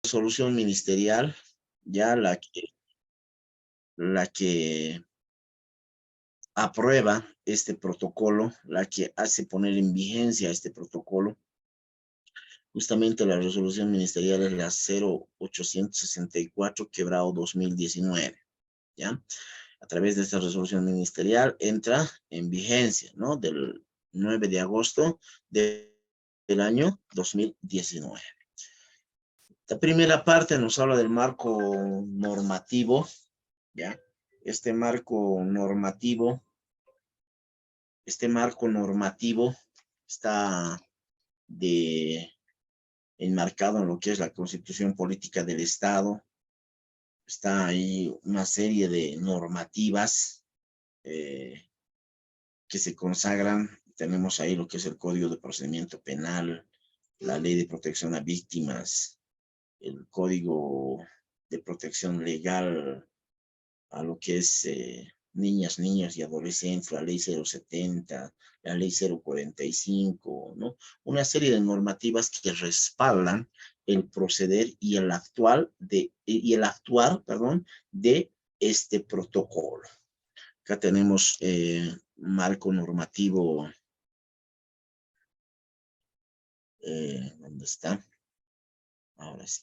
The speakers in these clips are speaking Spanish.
resolución ministerial, ya la que aprueba este protocolo, la que hace poner en vigencia este protocolo. Justamente la resolución ministerial es la 0864/2019, ¿ya? A través de esta resolución ministerial entra en vigencia, ¿no? Del 9 de agosto del año 2019. La primera parte nos habla del marco normativo, ¿ya? Este marco normativo está enmarcado en lo que es la Constitución Política del Estado. Está ahí una serie de normativas que se consagran. Tenemos ahí lo que es el Código de Procedimiento Penal, la Ley de Protección a Víctimas, el Código de Protección Legal a lo que es niñas, niños y adolescentes, la Ley 070, la Ley 045, ¿no? Una serie de normativas que respaldan el proceder y el actuar de este protocolo. Acá tenemos marco normativo, ¿dónde está? Ahora sí.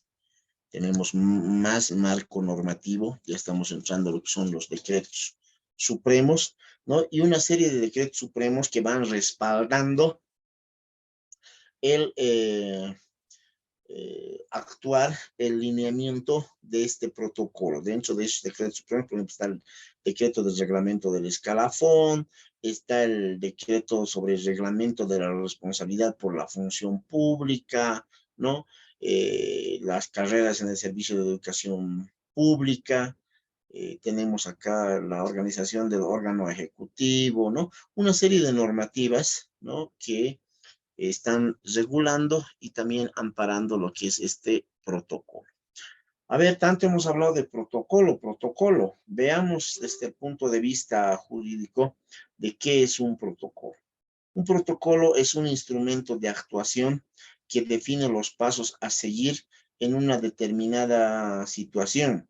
Tenemos más marco normativo, ya estamos entrando a lo que son los decretos supremos, ¿no? Y una serie de decretos supremos que van respaldando el actuar, el lineamiento de este protocolo. Dentro de esos decretos supremos, por ejemplo, está el decreto del reglamento del escalafón, está el decreto sobre el reglamento de la responsabilidad por la función pública, ¿no? Las carreras en el servicio de educación pública, tenemos acá la organización del órgano ejecutivo, ¿no? Una serie de normativas, ¿no? Que están regulando y también amparando lo que es este protocolo. A ver, tanto hemos hablado de protocolo. Veamos desde el punto de vista jurídico de qué es un protocolo. Un protocolo es un instrumento de actuación que define los pasos a seguir en una determinada situación,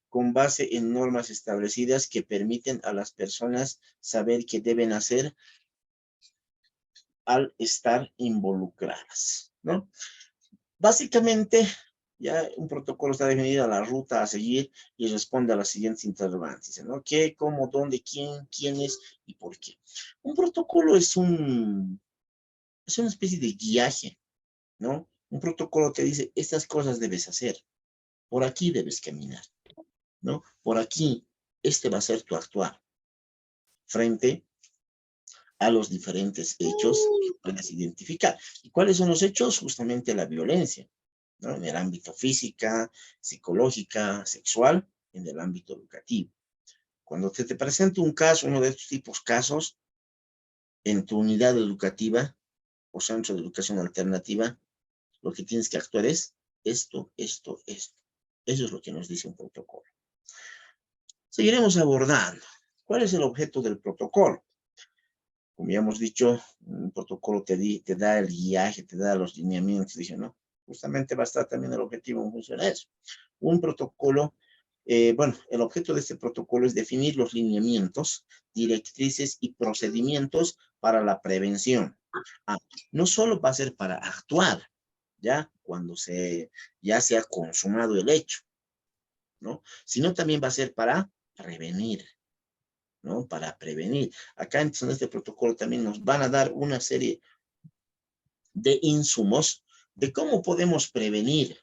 con base en normas establecidas que permiten a las personas saber qué deben hacer al estar involucradas, ¿no? Básicamente, ya un protocolo está definida la ruta a seguir y responde a las siguientes interrogantes, ¿no? ¿Qué, cómo, dónde, quién, quiénes y por qué? Un protocolo es una especie de guiaje, ¿no? Un protocolo te dice, estas cosas debes hacer, por aquí debes caminar, ¿no? Por aquí, este va a ser tu actuar frente a los diferentes hechos que puedes identificar. ¿Y cuáles son los hechos? Justamente la violencia, ¿no? En el ámbito física, psicológica, sexual, en el ámbito educativo. Cuando te presenta un caso, uno de estos tipos casos, en tu unidad educativa o centro de educación alternativa, lo que tienes que actuar es esto. Eso es lo que nos dice un protocolo. Seguiremos abordando. ¿Cuál es el objeto del protocolo? Como ya hemos dicho, un protocolo te da el guiaje, te da los lineamientos. Dije, no, justamente va a estar también el objetivo en función a eso. Un protocolo, bueno, el objeto de este protocolo es definir los lineamientos, directrices y procedimientos para la prevención. No solo va a ser para actuar, ya cuando ya se ha consumado el hecho, ¿no? Sino también va a ser para prevenir, ¿no? Para prevenir. Acá en este protocolo también nos van a dar una serie de insumos de cómo podemos prevenir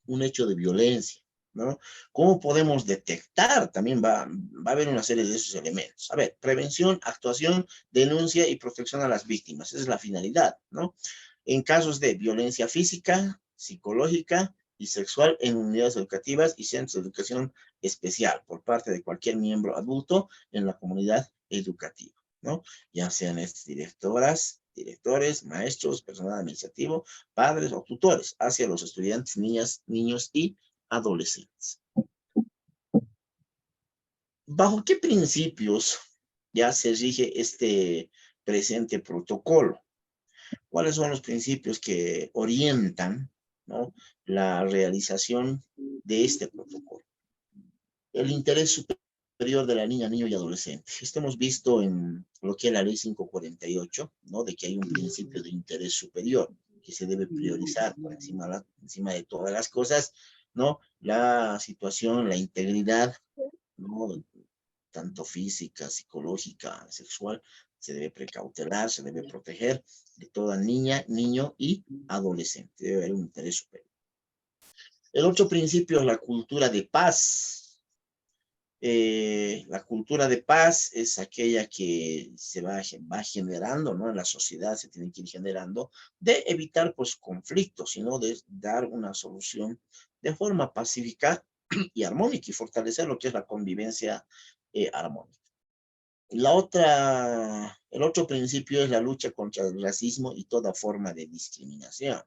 un hecho de violencia, ¿no? ¿Cómo podemos detectar? También va a haber una serie de esos elementos. A ver, prevención, actuación, denuncia y protección a las víctimas. Esa es la finalidad, ¿no? En casos de violencia física, psicológica y sexual en unidades educativas y centros de educación especial por parte de cualquier miembro adulto en la comunidad educativa, ¿no? Ya sean directores, maestros, personal administrativo, padres o tutores hacia los estudiantes, niñas, niños y adolescentes. ¿Bajo qué principios ya se rige este presente protocolo? ¿Cuáles son los principios que orientan ¿no? La realización de este protocolo. El interés superior de la niña, niño y adolescente. Esto hemos visto en lo que es la ley 548, ¿no? De que hay un principio de interés superior que se debe priorizar por encima de todas las cosas, ¿no? La situación, la integridad, ¿no? Tanto física, psicológica, sexual, se debe precautelar, se debe proteger de toda niña, niño y adolescente. Debe haber un interés superior. El otro principio es la cultura de paz. La cultura de paz es aquella que se va generando, ¿no? En la sociedad se tiene que ir generando, de evitar, pues, conflictos, sino de dar una solución de forma pacífica y armónica y fortalecer lo que es la convivencia armónica. El otro principio es la lucha contra el racismo y toda forma de discriminación.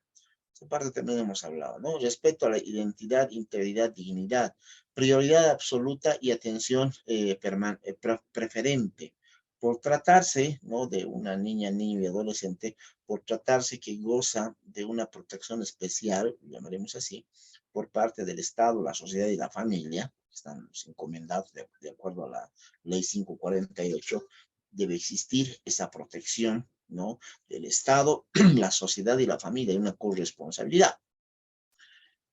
Esa parte también hemos hablado, ¿no? Respeto a la identidad, integridad, dignidad, prioridad absoluta y atención preferente. Por tratarse, ¿no? De una niña, niño y adolescente, por tratarse que goza de una protección especial, llamaremos así, por parte del Estado, la sociedad y la familia, que están encomendados de acuerdo a la ley 548, debe existir esa protección, ¿no? Del Estado, la sociedad y la familia, hay una corresponsabilidad.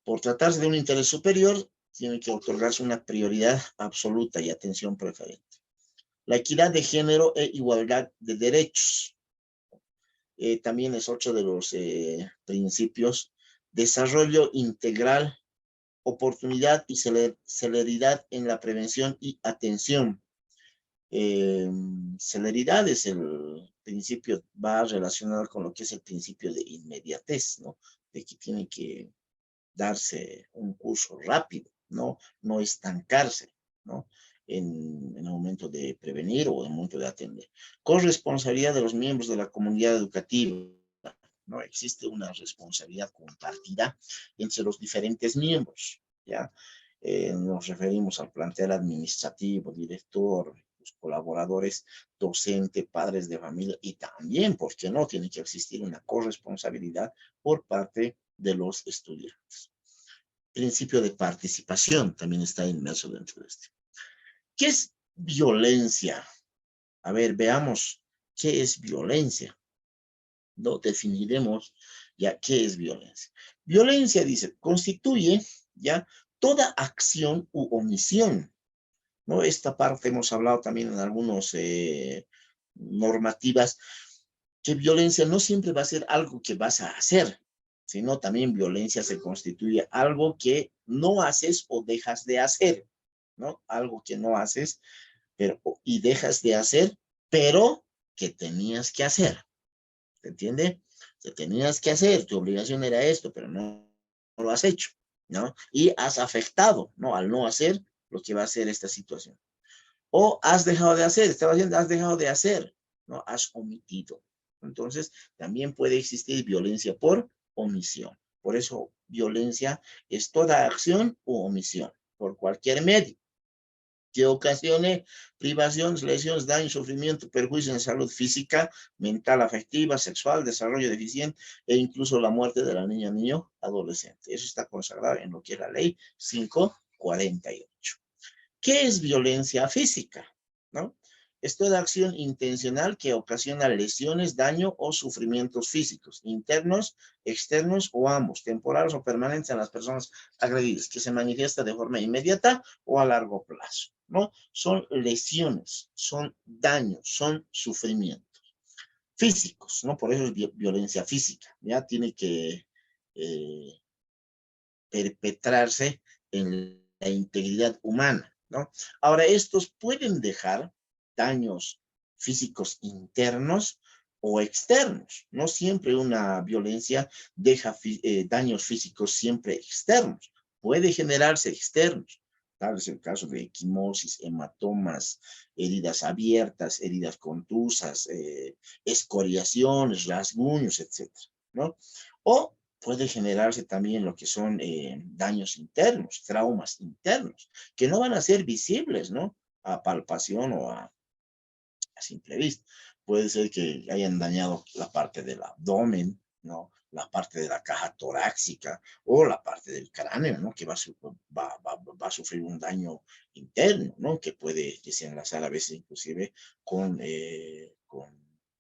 Por tratarse de un interés superior, tiene que otorgarse una prioridad absoluta y atención preferente. La equidad de género e igualdad de derechos. También es otro de los principios. Desarrollo integral, oportunidad y celeridad en la prevención y atención. Celeridad es el principio, va relacionado con lo que es el principio de inmediatez, ¿no? De que tiene que darse un curso rápido, ¿no? No estancarse, ¿no? En el momento de prevenir o en el momento de atender. Corresponsabilidad de los miembros de la comunidad educativa, ¿no? Existe una responsabilidad compartida entre los diferentes miembros, ¿ya? Nos referimos al plantel administrativo, director, los colaboradores, docente, padres de familia y también, ¿por qué no? Tiene que existir una corresponsabilidad por parte de los estudiantes. Principio de participación también está inmerso dentro de este. ¿Qué es violencia? A ver, veamos qué es violencia. No definiremos ya qué es violencia. Violencia, dice, constituye ya toda acción u omisión, ¿no? Esta parte hemos hablado también en algunos normativas, que violencia no siempre va a ser algo que vas a hacer, sino también violencia se constituye algo que no haces o dejas de hacer, ¿no? Algo que no haces pero, y dejas de hacer, pero que tenías que hacer. ¿Se entiende? Te tenías que hacer, tu obligación era esto, pero no lo has hecho, ¿no? Y has afectado, ¿no? Al no hacer lo que va a ser esta situación. O has dejado de hacer, estaba diciendo, has dejado de hacer, ¿no? Has omitido. Entonces, también puede existir violencia por omisión. Por eso, violencia es toda acción u omisión, por cualquier medio, que ocasione privaciones, lesiones, daño, sufrimiento, perjuicio en salud física, mental, afectiva, sexual, desarrollo deficiente e incluso la muerte de la niña, niño, adolescente. Eso está consagrado en lo que es la ley 548. ¿Qué es violencia física? ¿No? Es toda acción intencional que ocasiona lesiones, daño o sufrimientos físicos, internos, externos o ambos, temporales o permanentes a las personas agredidas, que se manifiesta de forma inmediata o a largo plazo, ¿no? Son lesiones, son daños, son sufrimientos físicos, ¿no? Por eso es violencia física, ya tiene que perpetrarse en la integridad humana, ¿no? Ahora, estos pueden dejar daños físicos internos o externos. No siempre una violencia deja daños físicos siempre externos. Puede generarse externos. Tal es el caso de equimosis, hematomas, heridas abiertas, heridas contusas, escoriaciones, rasguños, etcétera, ¿no? O puede generarse también lo que son daños internos, traumas internos, que no van a ser visibles, ¿no? A palpación o a simple vista. Puede ser que hayan dañado la parte del abdomen, ¿no? la parte de la caja torácica o la parte del cráneo, ¿no? Que va a sufrir un daño interno, ¿no? Que puede desenlazar a veces inclusive con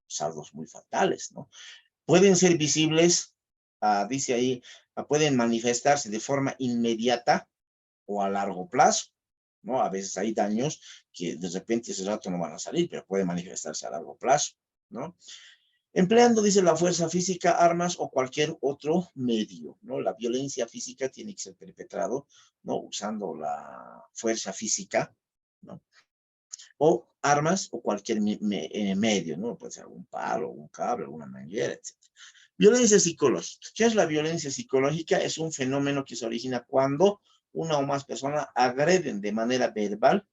saldos muy fatales, ¿no? Pueden ser visibles, dice ahí, pueden manifestarse de forma inmediata o a largo plazo, ¿no? A veces hay daños que de repente ese rato no van a salir, pero puede manifestarse a largo plazo, ¿no? Empleando, dice, la fuerza física, armas o cualquier otro medio, ¿no? La violencia física tiene que ser perpetrado, ¿no? Usando la fuerza física, ¿no? O armas o cualquier medio, ¿no? Puede ser algún palo, un cable, alguna manguera, etc. Violencia psicológica. ¿Qué es la violencia psicológica? Es un fenómeno que se origina cuando una o más personas agreden de manera verbal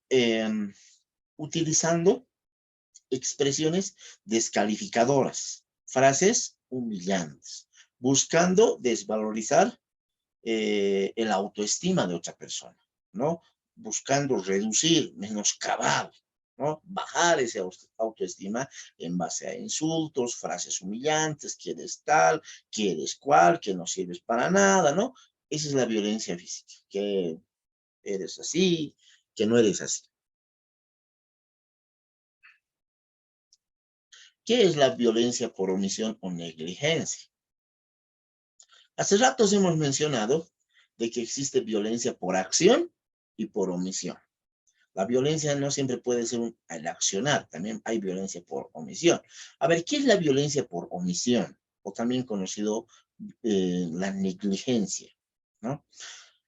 eh, utilizando expresiones descalificadoras, frases humillantes, buscando desvalorizar el autoestima de otra persona, ¿no? Buscando reducir, menoscabar, ¿no? Bajar ese autoestima en base a insultos, frases humillantes, que eres tal, que eres cual, que no sirves para nada, ¿no? Esa es la violencia física, que eres así, que no eres así. ¿Qué es la violencia por omisión o negligencia? Hace ratos hemos mencionado de que existe violencia por acción y por omisión. La violencia no siempre puede ser el accionar, también hay violencia por omisión. A ver, ¿qué es la violencia por omisión? O también conocido la negligencia, ¿no?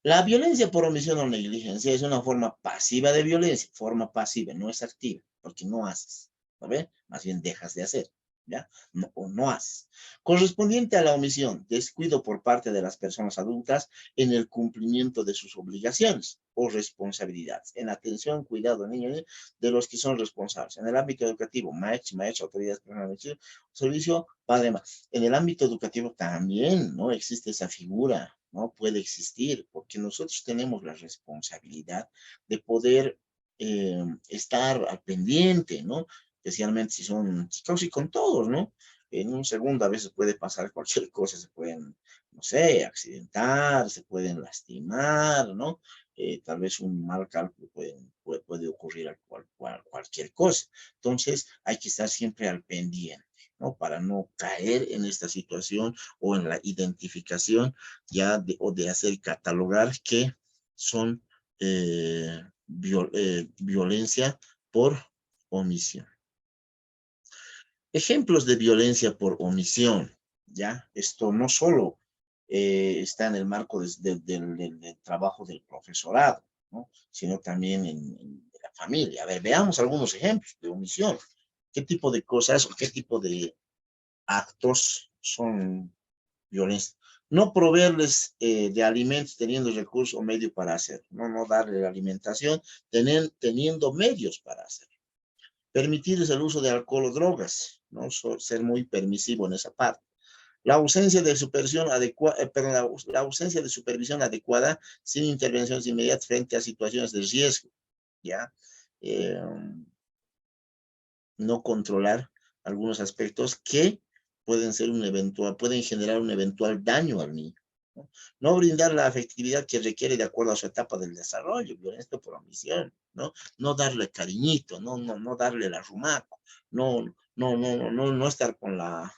La violencia por omisión o negligencia es una forma pasiva de violencia, forma pasiva, no es activa, porque no haces, ¿no ve? Más bien dejas de hacer, ¿ya? No, o no haces. Correspondiente a la omisión, descuido por parte de las personas adultas en el cumplimiento de sus obligaciones o responsabilidades, en atención, cuidado, niños, de los que son responsables. En el ámbito educativo, maestros, autoridades personales, servicio, padre, en el ámbito educativo también, ¿no? Existe esa figura, ¿no? Puede existir, porque nosotros tenemos la responsabilidad de poder estar al pendiente, ¿no? Especialmente si son chicos y con todos, ¿no? En un segundo a veces puede pasar cualquier cosa, se pueden, no sé, accidentar, se pueden lastimar, ¿no? Tal vez un mal cálculo puede ocurrir a cualquier cosa. Entonces hay que estar siempre al pendiente, ¿no? Para no caer en esta situación o en la identificación ya o de hacer catalogar que son violencia por omisión. Ejemplos de violencia por omisión, ¿ya? Esto no solo está en el marco del trabajo del profesorado, ¿no? Sino también en la familia. A ver, veamos algunos ejemplos de omisión. ¿Qué tipo de cosas o qué tipo de actos son violencia? No proveerles de alimentos teniendo recursos o medios para hacerlo. No darle la alimentación teniendo medios para hacerlo. Permitirles el uso de alcohol o drogas, ¿no? Ser muy permisivo en esa parte. La ausencia de supervisión adecuada, la ausencia de supervisión adecuada sin intervenciones inmediatas frente a situaciones de riesgo, ¿ya? Eh, no controlar algunos aspectos que pueden generar un eventual daño al niño. ¿No? No brindar la afectividad que requiere de acuerdo a su etapa del desarrollo, violencia por omisión, ¿no? No darle cariñito, no darle el arrumaco, no estar con la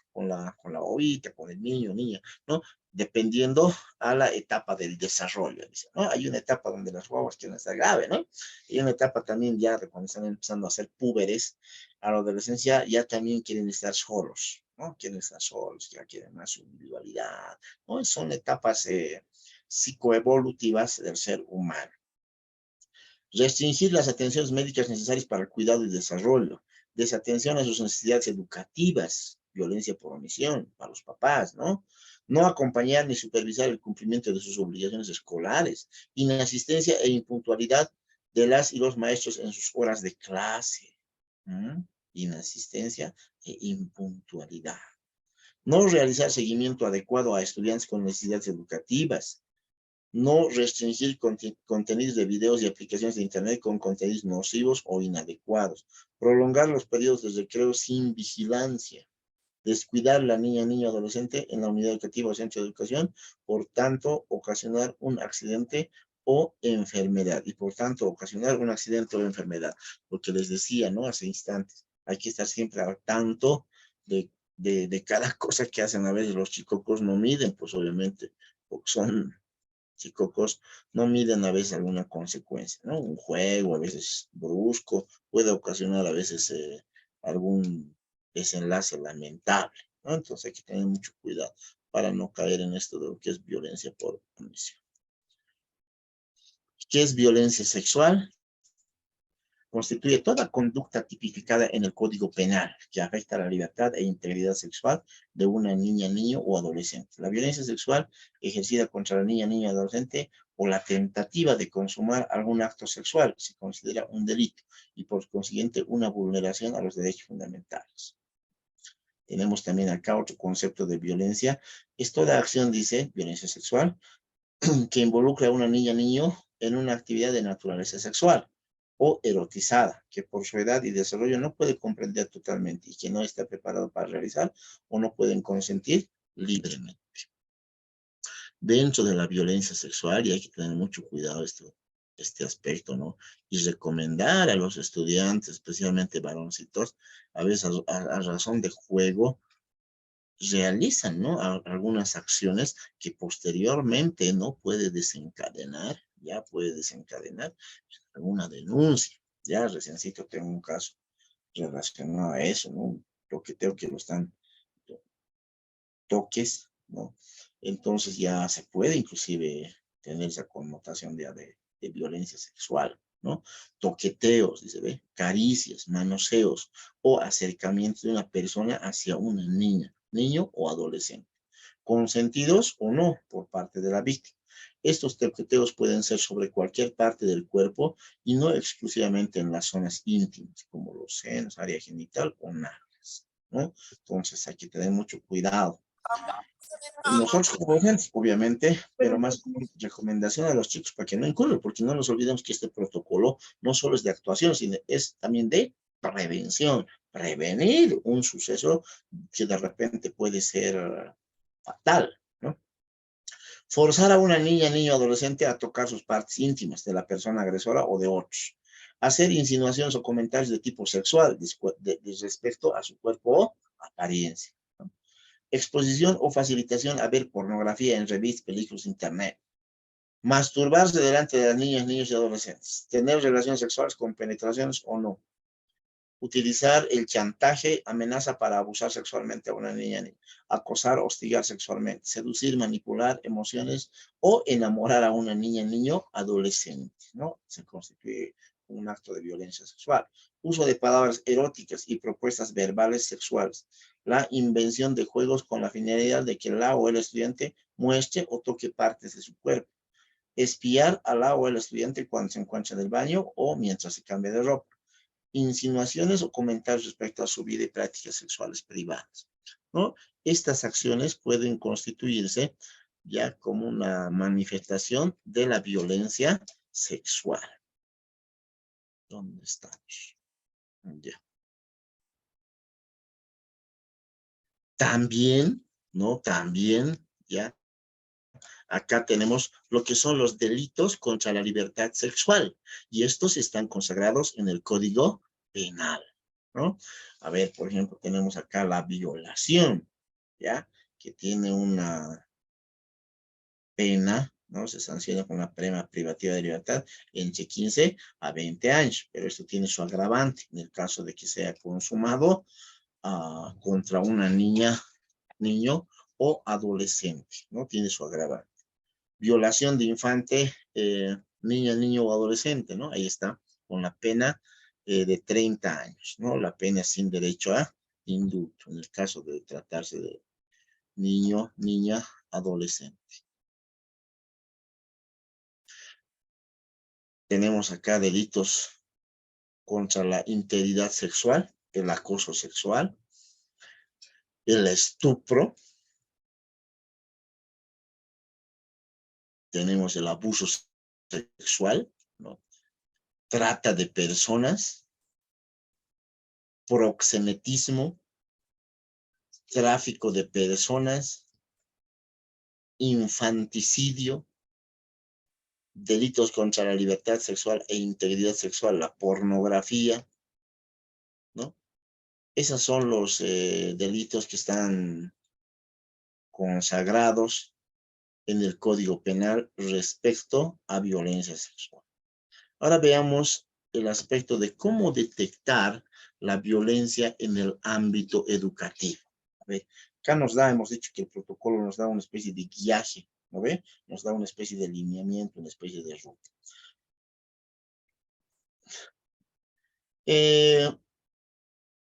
bobita, con el niño, niña, ¿no? Dependiendo a la etapa del desarrollo, dice, ¿no? Hay una etapa donde las guaguas quieren estar grave, ¿no? Y una etapa también ya de cuando están empezando a ser púberes, a la adolescencia ya también quieren estar solos, ¿no? Quieren estar solos, ya quieren más su individualidad, ¿no? Son etapas psicoevolutivas del ser humano. Restringir las atenciones médicas necesarias para el cuidado y desarrollo. Desatención a sus necesidades educativas. Violencia por omisión para los papás, ¿no? No acompañar ni supervisar el cumplimiento de sus obligaciones escolares. Inasistencia e impuntualidad de las y los maestros en sus horas de clase. ¿Mm? Inasistencia e impuntualidad. No realizar seguimiento adecuado a estudiantes con necesidades educativas. No restringir contenidos de videos y aplicaciones de Internet con contenidos nocivos o inadecuados. Prolongar los periodos de recreo sin vigilancia. descuidar la niña, niño, adolescente en la unidad educativa o centro de educación, por tanto, ocasionar un accidente o enfermedad, y por tanto, ocasionar un accidente o enfermedad, porque les decía, ¿no? Hace instantes, hay que estar siempre al tanto de cada cosa que hacen. A veces los chicocos no miden, pues obviamente, porque son chicocos, no miden a veces alguna consecuencia, ¿no? Un juego a veces brusco puede ocasionar a veces algún desenlace lamentable, ¿no? Entonces hay que tener mucho cuidado para no caer en esto de lo que es violencia por omisión. ¿Qué es violencia sexual? Constituye toda conducta tipificada en el Código Penal que afecta a la libertad e integridad sexual de una niña, niño o adolescente. La violencia sexual ejercida contra la niña, niño o adolescente o la tentativa de consumar algún acto sexual se considera un delito y por consiguiente una vulneración a los derechos fundamentales. Tenemos también acá otro concepto de violencia. Es toda acción, dice, violencia sexual, que involucra a una niña, niño en una actividad de naturaleza sexual o erotizada, que por su edad y desarrollo no puede comprender totalmente y que no está preparado para realizar o no pueden consentir libremente. Dentro de la violencia sexual, y hay que tener mucho cuidado este aspecto, ¿no? Y recomendar a los estudiantes, especialmente varoncitos, a veces a razón de juego, realizan, ¿no? Algunas acciones que posteriormente no puede desencadenar, ya puede desencadenar alguna denuncia. Ya reciencito tengo un caso relacionado a eso, ¿no? Un toqueteo que lo están toques, ¿no? Entonces ya se puede inclusive tener esa connotación de violencia sexual, ¿no? Toqueteos, dice, ¿ve? Caricias, manoseos o acercamientos de una persona hacia una niña, niño o adolescente, consentidos o no por parte de la víctima. Estos toqueteos pueden ser sobre cualquier parte del cuerpo y no exclusivamente en las zonas íntimas, como los senos, área genital o nalgas, ¿no? Entonces hay que tener mucho cuidado. Nosotros como docentes, obviamente, pero más recomendación a los chicos para que no incurran, porque no nos olvidemos que este protocolo no solo es de actuación, sino es también de prevención, prevenir un suceso que de repente puede ser fatal, ¿no? Forzar a una niña, niño, adolescente a tocar sus partes íntimas de la persona agresora o de otros. Hacer insinuaciones o comentarios de tipo sexual respecto a su cuerpo o apariencia. Exposición o facilitación a ver pornografía en revistas, películas, internet. Masturbarse delante de las niñas, niños y adolescentes. Tener relaciones sexuales con penetraciones o no. Utilizar el chantaje, amenaza para abusar sexualmente a una niña, acosar, hostigar sexualmente, seducir, manipular emociones o enamorar a una niña, niño, adolescente, ¿no? Se constituye un acto de violencia sexual. Uso de palabras eróticas y propuestas verbales sexuales. La invención de juegos con la finalidad de que la o el estudiante muestre o toque partes de su cuerpo. Espiar a la o el estudiante cuando se encuentra en el baño o mientras se cambia de ropa. Insinuaciones o comentarios respecto a su vida y prácticas sexuales privadas, ¿no? Estas acciones pueden constituirse ya como una manifestación de la violencia sexual. ¿Dónde estamos? Ya. También, ¿no? También, ya. Acá tenemos lo que son los delitos contra la libertad sexual y estos están consagrados en el Código Penal, ¿no? A ver, por ejemplo, tenemos acá la violación, ¿ya? Que tiene una pena, ¿no? Se sanciona con una pena privativa de libertad entre 15 a 20 años, pero esto tiene su agravante en el caso de que sea consumado contra una niña, niño o adolescente, ¿no? Tiene su agravante. Violación de infante, niña, niño o adolescente, ¿no? Ahí está, con la pena de 30 años, ¿no? La pena sin derecho a indulto, en el caso de tratarse de niño, niña, adolescente. Tenemos acá delitos contra la integridad sexual, el acoso sexual, el estupro, tenemos el abuso sexual, ¿no? Trata de personas, proxenetismo, tráfico de personas, infanticidio, delitos contra la libertad sexual e integridad sexual, la pornografía, ¿no? Esos son los delitos que están consagrados en el Código Penal respecto a violencia sexual. Ahora veamos el aspecto de cómo detectar la violencia en el ámbito educativo. A ver, acá hemos dicho que el protocolo nos da una especie de guiaje, ¿no ve? Nos da una especie de lineamiento, una especie de ruta.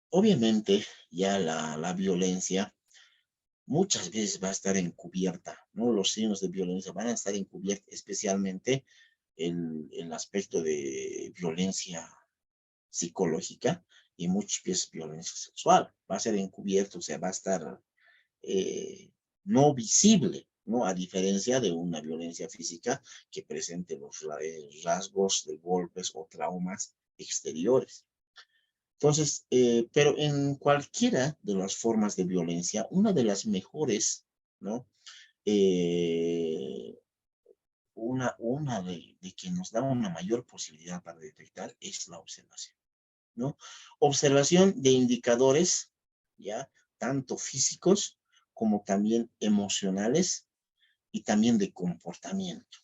Obviamente, ya la violencia muchas veces va a estar encubierta, ¿no? Los signos de violencia van a estar encubiertos, especialmente el aspecto de violencia psicológica y muchas veces violencia sexual. Va a ser encubierto, o sea, va a estar no visible, ¿no? A diferencia de una violencia física que presente los rasgos de golpes o traumas exteriores. Entonces, pero en cualquiera de las formas de violencia, una de las mejores, ¿no? Eh, una de que nos da una mayor posibilidad para detectar es la observación, ¿no? Observación de indicadores, ¿ya? Tanto físicos como también emocionales y también de comportamiento,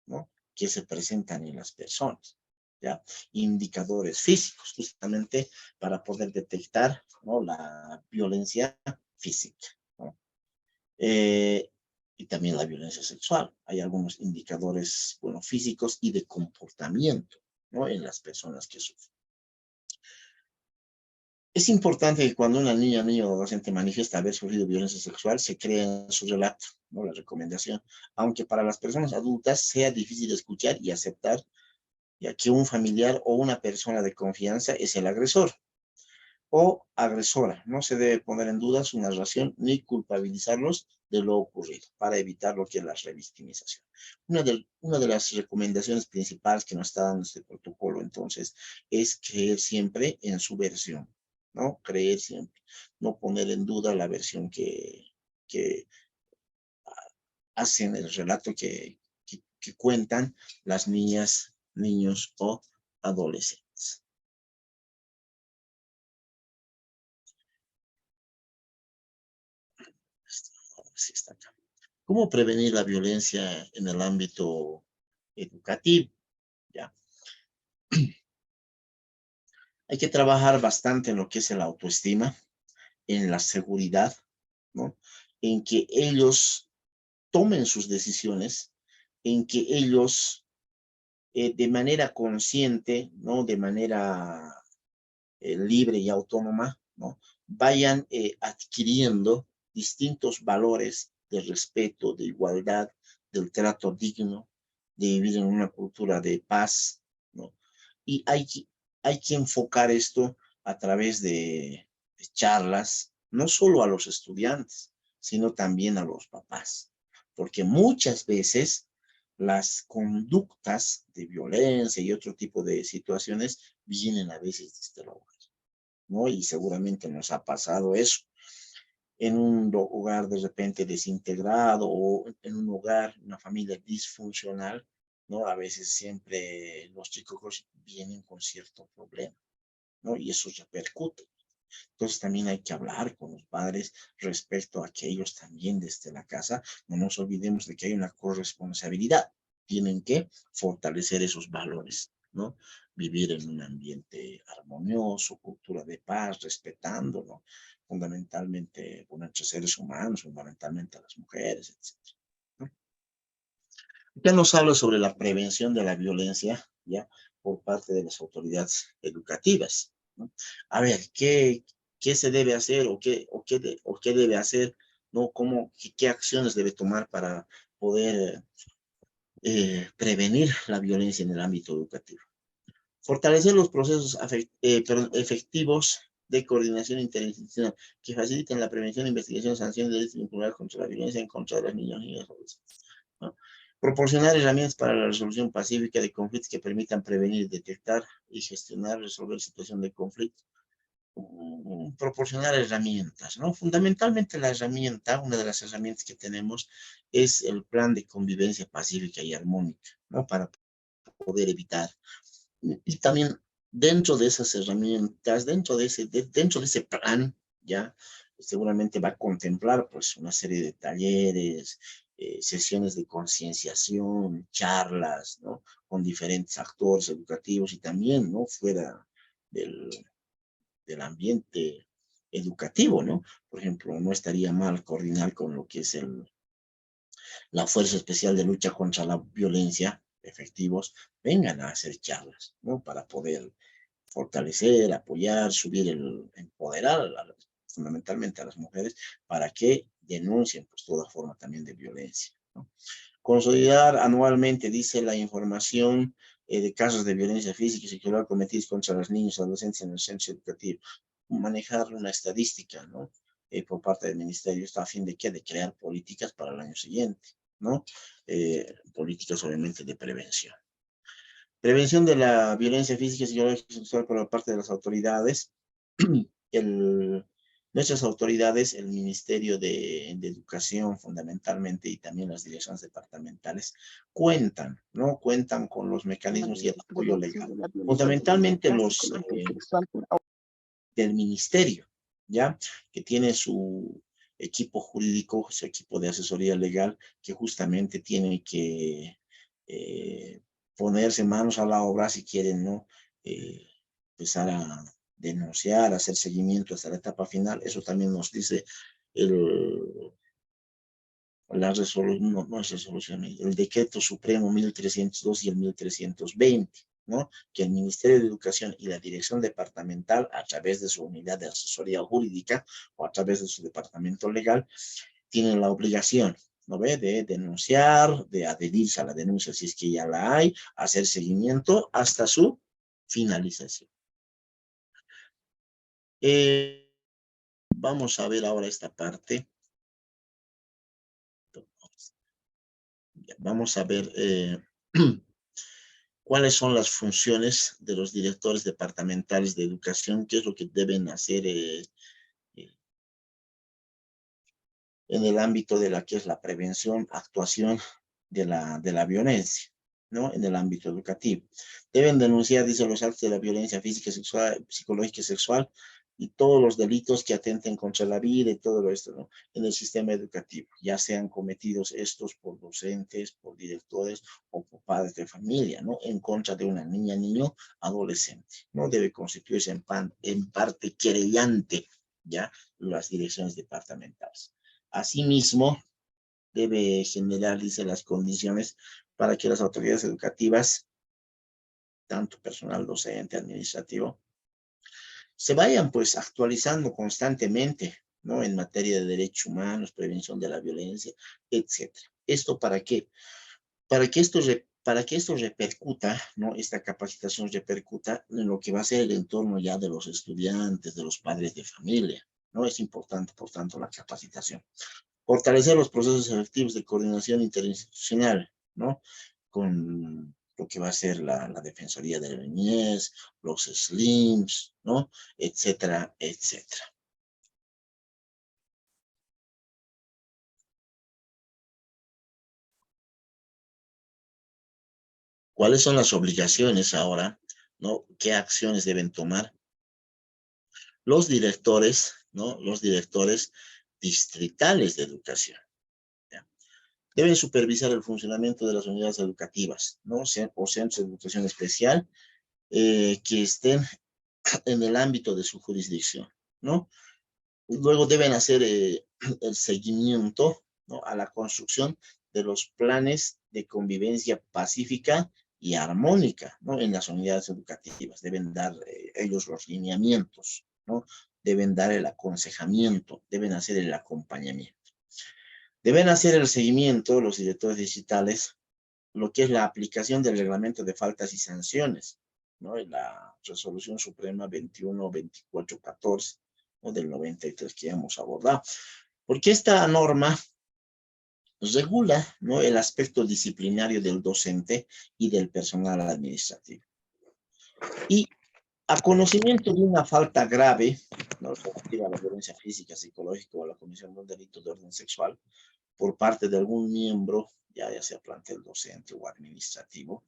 ¿no? Que se presentan en las personas, ¿ya? Indicadores físicos, justamente para poder detectar, ¿no? La violencia física, ¿no? Y también la violencia sexual. Hay algunos indicadores, bueno, físicos y de comportamiento, ¿no? En las personas que sufren. Es importante que cuando una niña, niño o adolescente manifiesta haber sufrido violencia sexual, se crea en su relato, ¿no? La recomendación, aunque para las personas adultas sea difícil escuchar y aceptar, ya que un familiar o una persona de confianza es el agresor o agresora. No se debe poner en duda su narración ni culpabilizarlos de lo ocurrido para evitar lo que es la revictimización. Una de las recomendaciones principales que nos está dando este protocolo, entonces, es creer siempre en su versión, ¿no? Creer siempre, no poner en duda la versión que hacen el relato que cuentan las niñas, niños o adolescentes. Así está acá. ¿Cómo prevenir la violencia en el ámbito educativo? ¿Ya? Hay que trabajar bastante en lo que es la autoestima, en la seguridad, ¿no? En que ellos tomen sus decisiones, en que ellos de manera consciente, ¿no? De manera libre y autónoma, ¿no? Vayan adquiriendo distintos valores de respeto, de igualdad, del trato digno, de vivir en una cultura de paz, ¿no? Y hay que enfocar esto a través de charlas, no solo a los estudiantes, sino también a los papás, porque muchas veces las conductas de violencia y otro tipo de situaciones vienen a veces desde el hogar, ¿no? Y seguramente nos ha pasado eso en un hogar de repente desintegrado o en un hogar, una familia disfuncional, ¿no? A veces siempre los chicos vienen con cierto problema, ¿no? Y eso repercute. Entonces también hay que hablar con los padres respecto a que ellos también desde la casa, no nos olvidemos de que hay una corresponsabilidad. Tienen que fortalecer esos valores, ¿no? Vivir en un ambiente armonioso, cultura de paz, respetándolo, ¿no? Fundamentalmente, bueno, entre seres humanos, fundamentalmente a las mujeres, etc. ¿No? Ya nos habla sobre la prevención de la violencia, ¿ya? Por parte de las autoridades educativas, ¿no? A ver, ¿qué se debe hacer o qué debe hacer, ¿no? ¿Qué acciones debe tomar para poder prevenir la violencia en el ámbito educativo? Fortalecer los procesos efectivos de coordinación interinstitucional que faciliten la prevención, investigación, sanción de delitos vinculados contra la violencia en contra de los niños y niñas adolescentes, ¿no? Proporcionar herramientas para la resolución pacífica de conflictos que permitan prevenir, detectar y gestionar, resolver situaciones de conflicto. proporcionar herramientas, ¿no? Fundamentalmente la herramienta, una de las herramientas que tenemos es el plan de convivencia pacífica y armónica, ¿no? Para poder evitar. Y también dentro de esas herramientas, dentro de ese plan, ya seguramente va a contemplar pues una serie de talleres, sesiones de concienciación, charlas, ¿no? Con diferentes actores educativos y también, ¿no? Fuera del, del ambiente educativo, ¿no? Por ejemplo, no estaría mal coordinar con lo que es la Fuerza Especial de Lucha contra la Violencia, efectivos, vengan a hacer charlas, ¿no? Para poder fortalecer, apoyar, empoderar fundamentalmente a las mujeres para que denuncien pues toda forma también de violencia, ¿no? Consolidar anualmente, dice la información de casos de violencia física y sexual cometidos contra los niños y adolescentes en el centro educativo. Manejar una estadística, ¿no? Por parte del ministerio, está a fin de ¿qué? De crear políticas para el año siguiente, ¿no? Políticas obviamente de prevención. Prevención de la violencia física y sexual por parte de las autoridades. Nuestras autoridades, el Ministerio de Educación fundamentalmente y también las direcciones departamentales cuentan, ¿no? Cuentan con los mecanismos y el apoyo legal. Fundamentalmente los del Ministerio, ¿ya? Que tiene su equipo jurídico, su equipo de asesoría legal, que justamente tiene que ponerse manos a la obra si quieren, ¿no? Empezar a denunciar, hacer seguimiento hasta la etapa final. Eso también nos dice el, la resolución, no es resolución, el decreto supremo 1302 y el 1320, ¿no? Que el Ministerio de Educación y la Dirección Departamental, a través de su unidad de asesoría jurídica o a través de su departamento legal, tienen la obligación, ¿no ve? De denunciar, de adherirse a la denuncia si es que ya la hay, hacer seguimiento hasta su finalización. Vamos a ver ahora esta parte. Vamos a ver cuáles son las funciones de los directores departamentales de educación, qué es lo que deben hacer en el ámbito de la que es la prevención, actuación de la violencia, ¿no? En el ámbito educativo. Deben denunciar, dice, los actos de la violencia física, sexual, psicológica y sexual y todos los delitos que atenten contra la vida y todo esto, ¿no? En el sistema educativo, ya sean cometidos estos por docentes, por directores o por padres de familia, ¿no? En contra de una niña, niño, adolescente, ¿no? Debe constituirse en parte querellante, ¿ya? Las direcciones departamentales. Asimismo, debe generar, dice, las condiciones para que las autoridades educativas, tanto personal docente, administrativo, se vayan pues actualizando constantemente, ¿no? En materia de derechos humanos, prevención de la violencia, etcétera. ¿Esto para qué? Para que esto repercuta, ¿no? Esta capacitación repercuta en lo que va a ser el entorno ya de los estudiantes, de los padres de familia, ¿no? Es importante, por tanto, la capacitación. Fortalecer los procesos efectivos de coordinación interinstitucional, ¿no? Con lo que va a ser la Defensoría de la Niñez, los SLIMs, ¿no? Etcétera, etcétera. ¿Cuáles son las obligaciones ahora, ¿no? ¿Qué acciones deben tomar los directores, ¿no? Los directores distritales de educación? ¿Ya? Deben supervisar el funcionamiento de las unidades educativas, ¿no? O centros de educación especial que estén en el ámbito de su jurisdicción, ¿no? Luego deben hacer el seguimiento, ¿no? A la construcción de los planes de convivencia pacífica y armónica, ¿no? En las unidades educativas. Deben dar ellos los lineamientos, ¿no? Deben dar el aconsejamiento, deben hacer el acompañamiento. Deben hacer el seguimiento, los directores digitales, lo que es la aplicación del reglamento de faltas y sanciones, ¿no? En la resolución suprema 21-24-14, ¿no? Del 93 que hemos abordado. Porque esta norma regula, ¿no? El aspecto disciplinario del docente y del personal administrativo. Y A conocimiento de una falta grave, ¿no?, relativa a la violencia física, psicológica o a la comisión de un delito de orden sexual por parte de algún miembro, ya sea plantel docente o administrativo,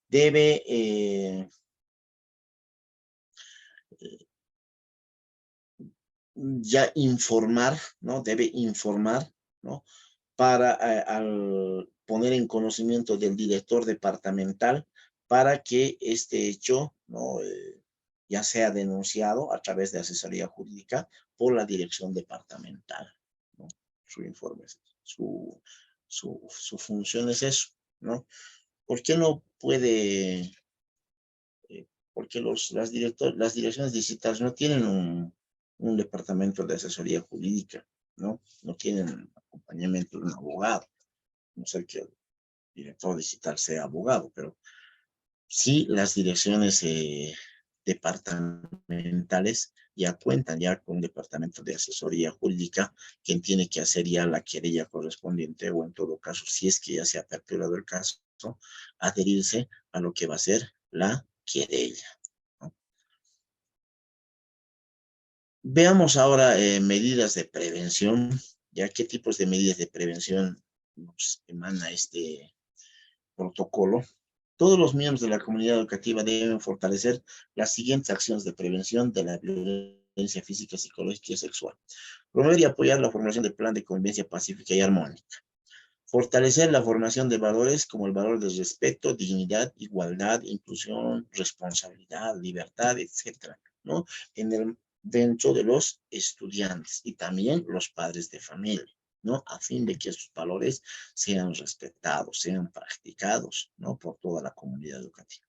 debe ya informar, ¿no? Debe informar, ¿no?, para al poner en conocimiento del director departamental para que este hecho, ¿no?, ya sea denunciado a través de asesoría jurídica por la dirección departamental, ¿no? Su informe, su función es eso, ¿no? ¿Por qué no puede? Porque las direcciones distritales no tienen un departamento de asesoría jurídica, ¿no? No tienen acompañamiento de un abogado, no sé que el director digital sea abogado, pero sí las direcciones departamentales ya cuentan ya con un departamento de asesoría jurídica, quien tiene que hacer ya la querella correspondiente o en todo caso, si es que ya se ha aperturado el caso, adherirse a lo que va a ser la querella, ¿no? Veamos ahora medidas de prevención, ya qué tipos de medidas de prevención nos emana este protocolo. Todos los miembros de la comunidad educativa deben fortalecer las siguientes acciones de prevención de la violencia física, psicológica y sexual. Promover y apoyar la formación del plan de convivencia pacífica y armónica. Fortalecer la formación de valores como el valor del respeto, dignidad, igualdad, inclusión, responsabilidad, libertad, etcétera, ¿no? Dentro de los estudiantes y también los padres de familia, ¿no? A fin de que esos valores sean respetados, sean practicados, ¿no?, por toda la comunidad educativa.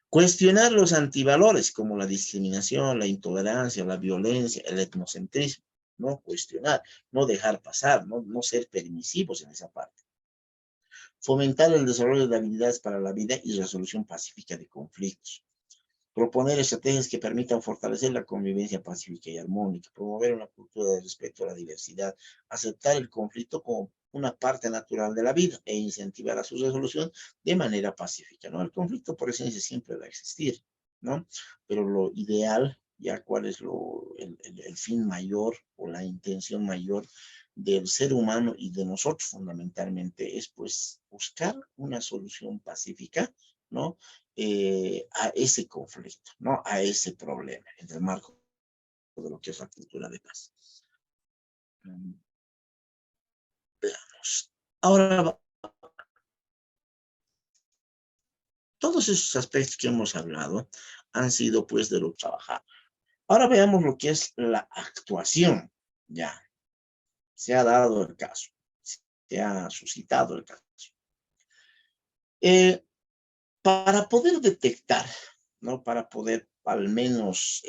Cuestionar los antivalores como la discriminación, la intolerancia, la violencia, el etnocentrismo, ¿no? Cuestionar, no dejar pasar, no ser permisivos en esa parte. Fomentar el desarrollo de habilidades para la vida y resolución pacífica de conflictos. Proponer estrategias que permitan fortalecer la convivencia pacífica y armónica, promover una cultura de respeto a la diversidad, aceptar el conflicto como una parte natural de la vida e incentivar a su resolución de manera pacífica, ¿no? El conflicto por esencia siempre va a existir, ¿no? Pero lo ideal, ya cuál es el fin mayor o la intención mayor del ser humano y de nosotros fundamentalmente es pues buscar una solución pacífica, ¿no? A ese conflicto, ¿no? A ese problema, en el marco de lo que es la cultura de paz. Veamos. Ahora, todos esos aspectos que hemos hablado han sido pues de lo trabajado. Ahora veamos lo que es la actuación. Ya, se ha dado el caso, se ha suscitado el caso. Eh, para poder detectar, ¿no? Para poder al menos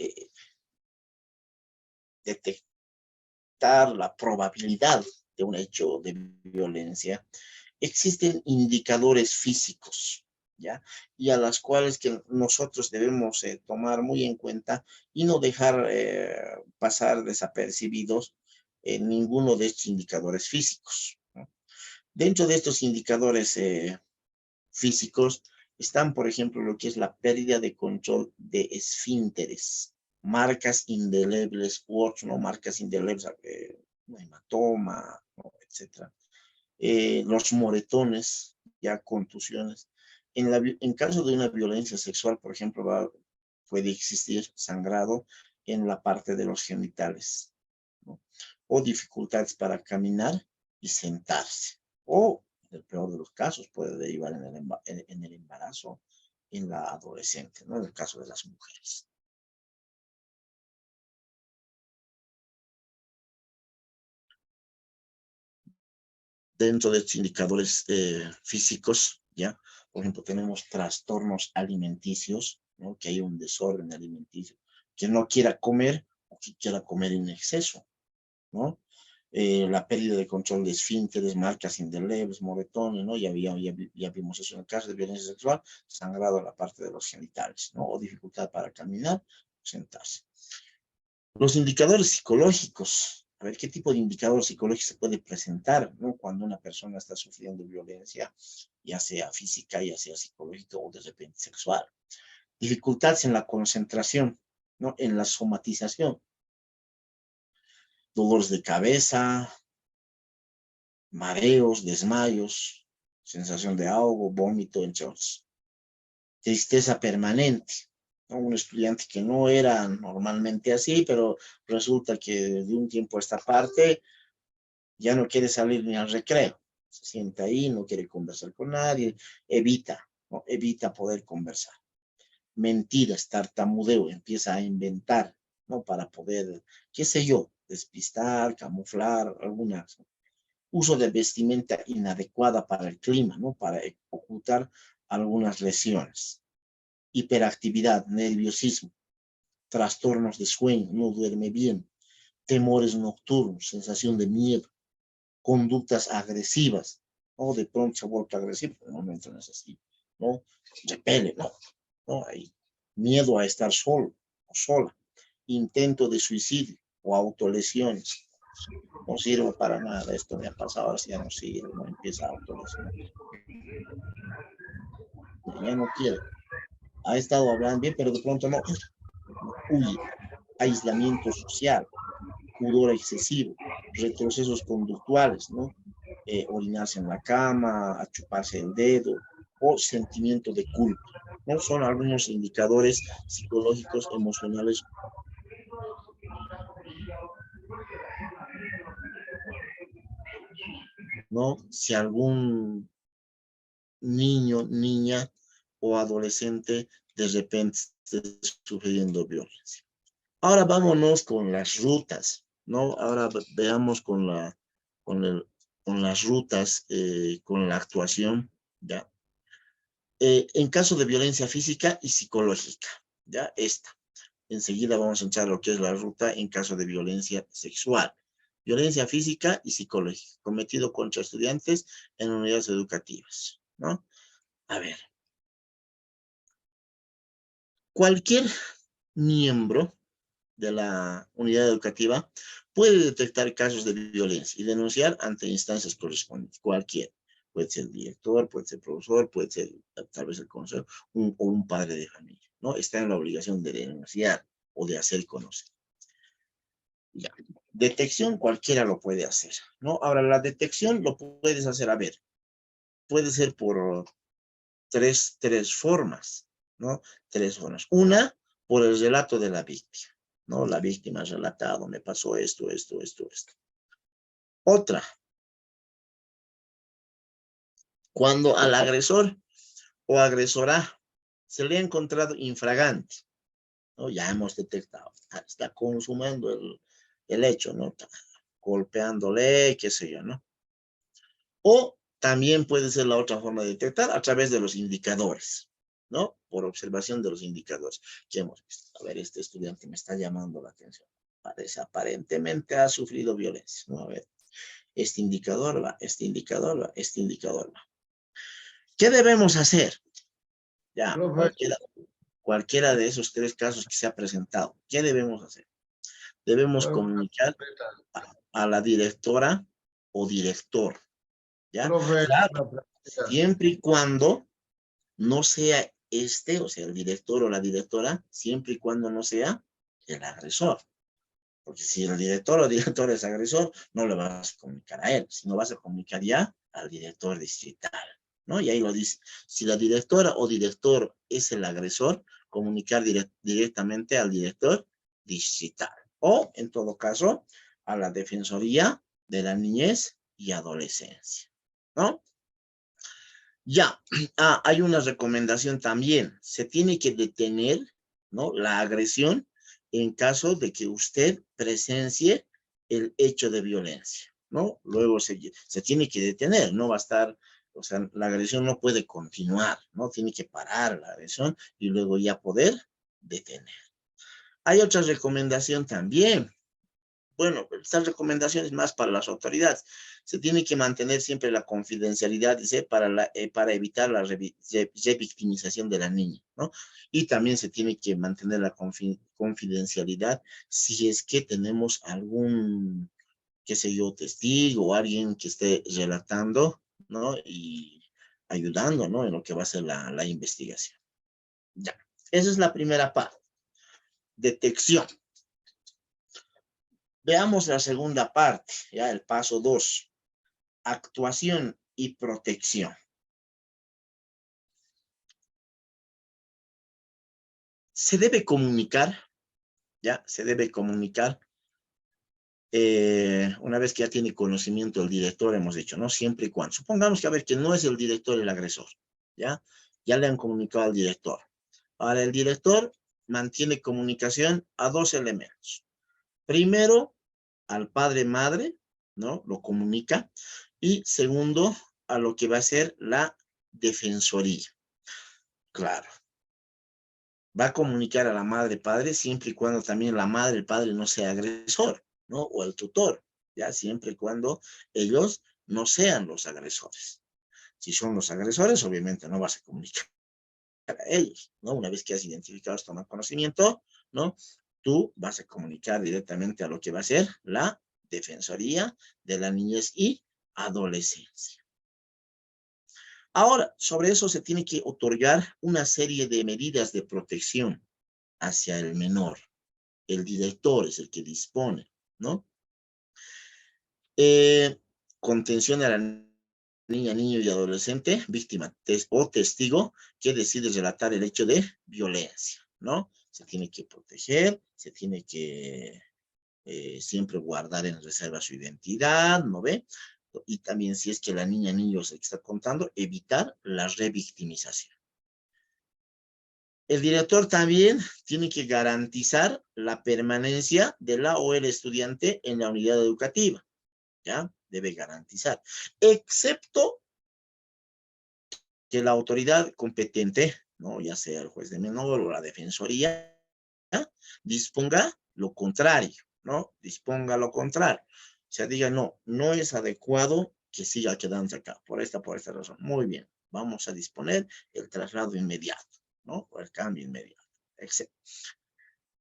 detectar la probabilidad de un hecho de violencia, existen indicadores físicos, ¿ya? Y a las cuales que nosotros debemos tomar muy en cuenta y no dejar pasar desapercibidos ninguno de estos indicadores físicos, ¿no? Dentro de estos indicadores físicos están, por ejemplo, lo que es la pérdida de control de esfínteres, marcas indelebles u otras, ¿no? Marcas indelebles, un hematoma, ¿no?, etcétera. Los moretones, ya contusiones. En caso de una violencia sexual, por ejemplo, puede existir sangrado en la parte de los genitales, ¿no? O dificultades para caminar y sentarse. O, en el peor de los casos, puede derivar en el embarazo en la adolescente, ¿no? En el caso de las mujeres. Dentro de estos indicadores físicos, ¿ya? Por ejemplo, tenemos trastornos alimenticios, ¿no? Que hay un desorden alimenticio, que no quiera comer o que quiera comer en exceso, ¿no? La pérdida de control de esfínteres, marcas indelebles, moretones, ¿no? Ya vimos eso en el caso de violencia sexual, sangrado a la parte de los genitales, ¿no? O dificultad para caminar o sentarse. Los indicadores psicológicos, a ver qué tipo de indicador psicológico se puede presentar, ¿no? Cuando una persona está sufriendo violencia, ya sea física, ya sea psicológica o de repente sexual. dificultades en la concentración, ¿no? En la somatización, dolores de cabeza, mareos, desmayos, sensación de ahogo, vómito, entre otros. Tristeza permanente, ¿no? Un estudiante que no era normalmente así, pero resulta que de un tiempo a esta parte ya no quiere salir ni al recreo. Se sienta ahí, no quiere conversar con nadie, evita, ¿no? Evita poder conversar. Mentiras, tartamudeo, empieza a inventar, ¿no? Para poder, qué sé yo, despistar, camuflar, alguna uso de vestimenta inadecuada para el clima, ¿no? Para ocultar algunas lesiones. Hiperactividad, nerviosismo, trastornos de sueño, no duerme bien, temores nocturnos, sensación de miedo, conductas agresivas, ¿no? De pronto se ha vuelto agresivo, en el momento no es así, ¿no? Repele, ¿no? Hay miedo a estar solo o sola, intento de suicidio o autolesiones. No sirve para nada, esto me ha pasado, ahora sí ya no sirve, no empieza a autolesionar. Ya no quiere. Ha estado hablando bien, pero de pronto no, huye. Aislamiento social, pudor excesivo, retrocesos conductuales, ¿no? Orinarse en la cama, a chuparse el dedo, o sentimiento de culpa, ¿no? Son algunos indicadores psicológicos, emocionales. ¿No? Si algún niño, niña o adolescente de repente esté sufriendo violencia. Ahora vámonos con las rutas, ¿no? Ahora veamos con las rutas, con la actuación, ¿ya? En caso de violencia física y psicológica, ¿ya? Enseguida vamos a entrar a lo que es la ruta en caso de violencia sexual. Violencia física y psicológica, cometido contra estudiantes en unidades educativas, ¿no? A ver, cualquier miembro de la unidad educativa puede detectar casos de violencia y denunciar ante instancias correspondientes, cualquiera. Puede ser el director, puede ser el profesor, puede ser tal vez el consejo o un padre de familia, ¿no? Está en la obligación de denunciar o de hacer conocer. Ya. Detección cualquiera lo puede hacer, ¿no? Ahora, la detección lo puedes hacer, a ver, puede ser por tres formas, ¿no? Tres formas. Una, por el relato de la víctima, ¿no? La víctima ha relatado, me pasó esto, esto, esto, esto. Otra, cuando al agresor o agresora se le ha encontrado infragante, ¿no? Ya hemos detectado, está consumando el hecho, ¿no? Está golpeándole, qué sé yo, ¿no? O también puede ser la otra forma de detectar a través de los indicadores, ¿no? Por observación de los indicadores que hemos visto. A ver, este estudiante me está llamando la atención. Parece, aparentemente ha sufrido violencia, ¿no? A ver, este indicador va, este indicador va, este indicador va. ¿Qué debemos hacer? Ya, cualquiera de esos tres casos que se ha presentado, ¿qué debemos hacer? Debemos comunicar a la directora o director, ¿ya? Claro, siempre y cuando no sea o sea, el director o la directora, siempre y cuando no sea el agresor. Porque si el director o directora es agresor, no le vas a comunicar a él, sino vas a comunicar ya al director distrital, ¿no? Y ahí lo dice. Si la directora o director es el agresor, comunicar directamente al director distrital. O, en todo caso, a la Defensoría de la Niñez y Adolescencia, ¿no? Ya, hay una recomendación también. Se tiene que detener, ¿no? La agresión en caso de que usted presencie el hecho de violencia, ¿no? Luego se tiene que detener, no va a estar, o sea, la agresión no puede continuar, ¿no? Tiene que parar la agresión y luego ya poder detener. Hay otra recomendación también. Bueno, estas recomendaciones más para las autoridades. Se tiene que mantener siempre la confidencialidad, dice, para evitar la revictimización de la niña, ¿no? Y también se tiene que mantener la confidencialidad si es que tenemos algún, qué sé yo, testigo o alguien que esté relatando, ¿no? Y ayudando, ¿no? En lo que va a ser la investigación. Ya. Esa es la primera parte, detección. Veamos la segunda parte, ya el paso 2, actuación y protección. Se debe comunicar, ya, se debe comunicar una vez que ya tiene conocimiento el director, hemos dicho, ¿no? Siempre y cuando. Supongamos que, a ver, que no es el director el agresor, ¿ya? Ya le han comunicado al director. Ahora, el director mantiene comunicación a dos elementos. Primero, al padre-madre, ¿no? Lo comunica. Y segundo, a lo que va a ser la defensoría. Claro. Va a comunicar a la madre-padre siempre y cuando también la madre, el padre no sea agresor, ¿no? O el tutor, ya siempre y cuando ellos no sean los agresores. Si son los agresores, obviamente no vas a comunicar a ellos, ¿no? Una vez que has identificado, tomar conocimiento, ¿no? Tú vas a comunicar directamente a lo que va a ser la Defensoría de la Niñez y Adolescencia. Ahora, sobre eso se tiene que otorgar una serie de medidas de protección hacia el menor. El director es el que dispone, ¿no? Contención a la niña, niño y adolescente, víctima o testigo que decide relatar el hecho de violencia, ¿no? Se tiene que proteger, se tiene que siempre guardar en reserva su identidad, ¿no ve? Y también si es que la niña, niño se está contando, evitar la revictimización. El director también tiene que garantizar la permanencia de la o el estudiante en la unidad educativa, ¿ya? Debe garantizar, excepto que la autoridad competente, ¿no? Ya sea el juez de menor o la defensoría, ¿ya? Disponga lo contrario, ¿no? Disponga lo contrario. O sea, diga, no, no es adecuado que siga quedándose acá, por esta razón. Muy bien, vamos a disponer el traslado inmediato, ¿no? O el cambio inmediato, etc.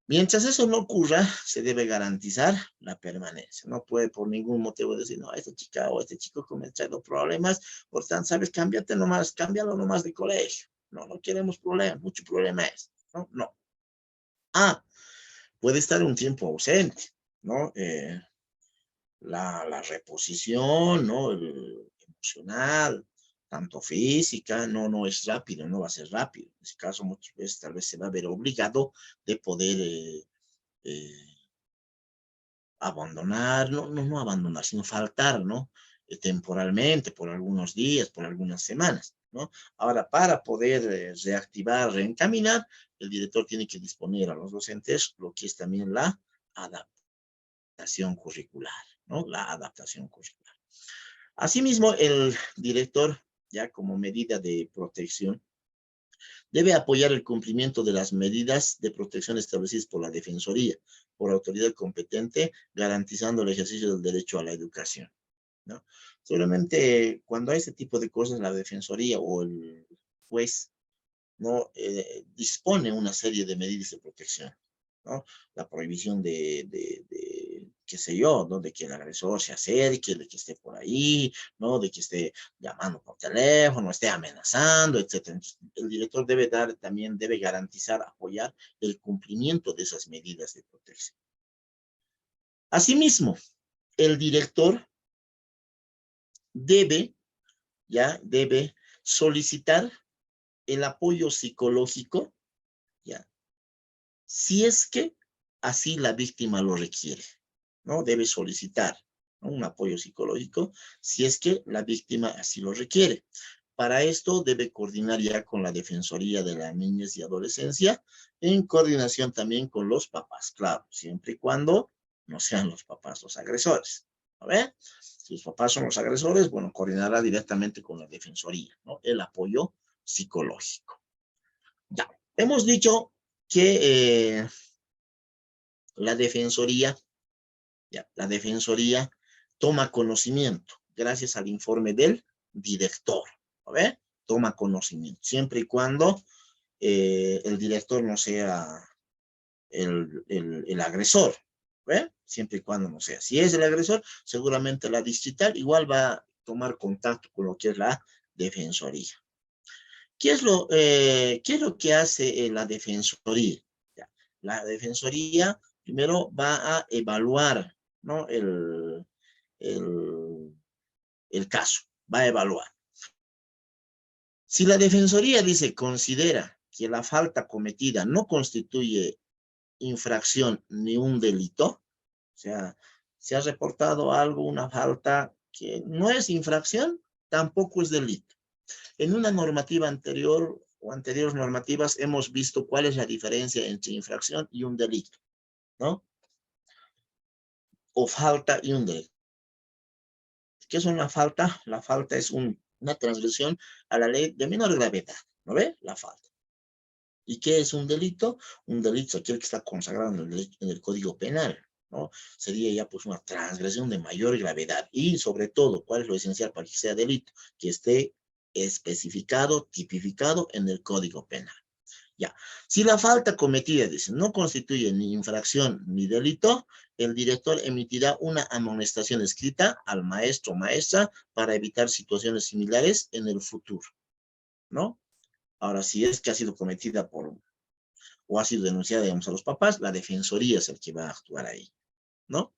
Mientras eso no ocurra, se debe garantizar la permanencia. No puede por ningún motivo decir, no, esta chica o este chico que me ha traído problemas, por tanto, sabes, cámbiate nomás, cámbialo nomás de colegio. No, no queremos problemas, mucho problema es. No, no. Ah, puede estar un tiempo ausente, ¿no? La reposición, ¿no? El emocional, tanto física, no es rápido, no va a ser rápido. En ese caso, muchas veces tal vez se va a ver obligado de poder eh, abandonar, no abandonar, sino faltar, ¿no? Temporalmente, por algunos días, por algunas semanas, ¿no? Ahora, para poder reactivar, reencaminar, el director tiene que disponer a los docentes lo que es también la adaptación curricular, ¿no? La adaptación curricular. Asimismo, el director, ya como medida de protección, debe apoyar el cumplimiento de las medidas de protección establecidas por la Defensoría, por autoridad competente, garantizando el ejercicio del derecho a la educación, ¿no? Solamente cuando hay este tipo de cosas, la Defensoría o el juez, ¿no? Dispone una serie de medidas de protección, ¿no? La prohibición qué sé yo, ¿no? De que el agresor se acerque, de que esté por ahí, ¿no? De que esté llamando por teléfono, esté amenazando, etcétera. Entonces, el director también debe garantizar, apoyar el cumplimiento de esas medidas de protección. Asimismo, el director debe, debe solicitar el apoyo psicológico, ya, si es que así la víctima lo requiere, ¿no? Debe solicitar, ¿no? Un apoyo psicológico si es que la víctima así lo requiere. Para esto debe coordinar ya con la Defensoría de la Niñez y Adolescencia, en coordinación también con los papás, claro, siempre y cuando no sean los papás los agresores, ¿no ve? Si los papás son los agresores, bueno, coordinará directamente con la Defensoría, ¿no? El apoyo psicológico. Ya, hemos dicho que la Defensoría, la Defensoría toma conocimiento gracias al informe del director, ¿no ve? Toma conocimiento, siempre y cuando el director no sea el agresor, ¿ve? Siempre y cuando no sea. Si es el agresor, seguramente la distrital igual va a tomar contacto con lo que es la Defensoría. qué es lo que hace la Defensoría? Ya, la Defensoría primero va a evaluar, ¿no? el, el caso, va a evaluar. Si la Defensoría considera que la falta cometida no constituye infracción ni un delito, o sea, se ha reportado algo, una falta que no es infracción, tampoco es delito. En una normativa anterior o anteriores normativas hemos visto cuál es la diferencia entre infracción y un delito, ¿no? O falta y un delito. ¿Qué es una falta? La falta es una transgresión a la ley de menor gravedad, ¿no ve? La falta. ¿Y qué es un delito? Un delito es aquel que está consagrado en el Código Penal, ¿no? Sería ya pues una transgresión de mayor gravedad. Y sobre todo, ¿cuál es lo esencial para que sea delito? Que esté especificado, tipificado en el Código Penal. Ya. Si la falta cometida, dice, no constituye ni infracción ni delito, el director emitirá una amonestación escrita al maestro o maestra para evitar situaciones similares en el futuro, ¿no? Ahora, si es que ha sido cometida o ha sido denunciada, digamos, a los papás, la defensoría es el que va a actuar ahí, ¿no?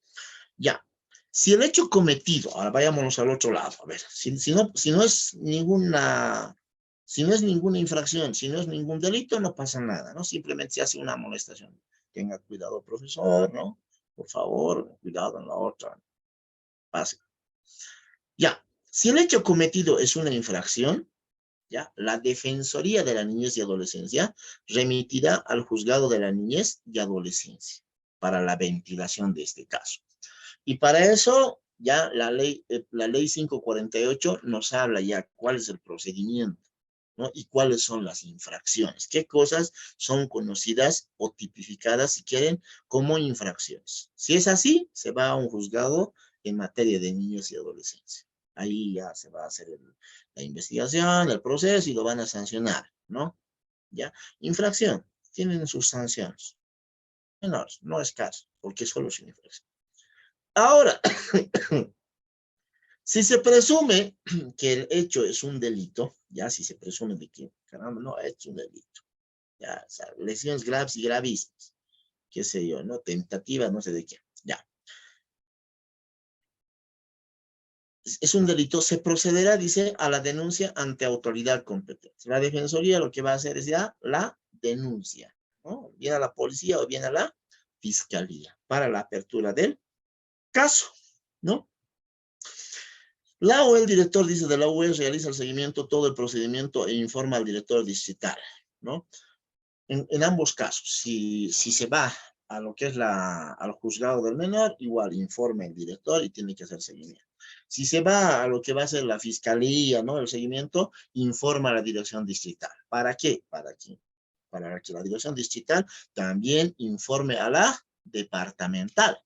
Ya. Si el hecho cometido, ahora vayámonos al otro lado, a ver, si no es ninguna infracción, si no es ningún delito, no pasa nada, ¿no? Simplemente se hace una amonestación. Tenga cuidado, profesor, ¿no? Por favor, cuidado en la otra. Pase. Ya. Si el hecho cometido es una infracción, ¿ya? La Defensoría de la Niñez y Adolescencia remitirá al Juzgado de la Niñez y Adolescencia para la ventilación de este caso. Y para eso, ya la ley 548 nos habla ya cuál es el procedimiento, ¿no? Y cuáles son las infracciones. ¿Qué cosas son conocidas o tipificadas, si quieren, como infracciones? Si es así, se va a un juzgado en materia de niños y adolescencia. Ahí ya se va a hacer la investigación, el proceso y lo van a sancionar, ¿no? ¿Ya? Infracción, tienen sus sanciones. Menores, no es caso, porque solo es una infracción. Ahora, si se presume que el hecho es un delito, ya si se presume de que, caramba, no, es un delito, ya, o sea, lesiones graves y gravísimas, qué sé yo, ¿no? Tentativa, no sé de qué, ya. Es un delito, se procederá, dice, a la denuncia ante autoridad competente. La Defensoría lo que va a hacer es ya la denuncia, ¿no? Viene a la policía o viene a la fiscalía para la apertura del caso, ¿no? La o el director, dice, de la UE realiza el seguimiento, todo el procedimiento e informa al director distrital, ¿no? En ambos casos, si se va a lo que es al juzgado del menor, igual informa el director y tiene que hacer seguimiento. Si se va a lo que va a ser la fiscalía, ¿no? El seguimiento, informa a la dirección distrital. ¿Para qué? Para que la dirección distrital también informe a la departamental.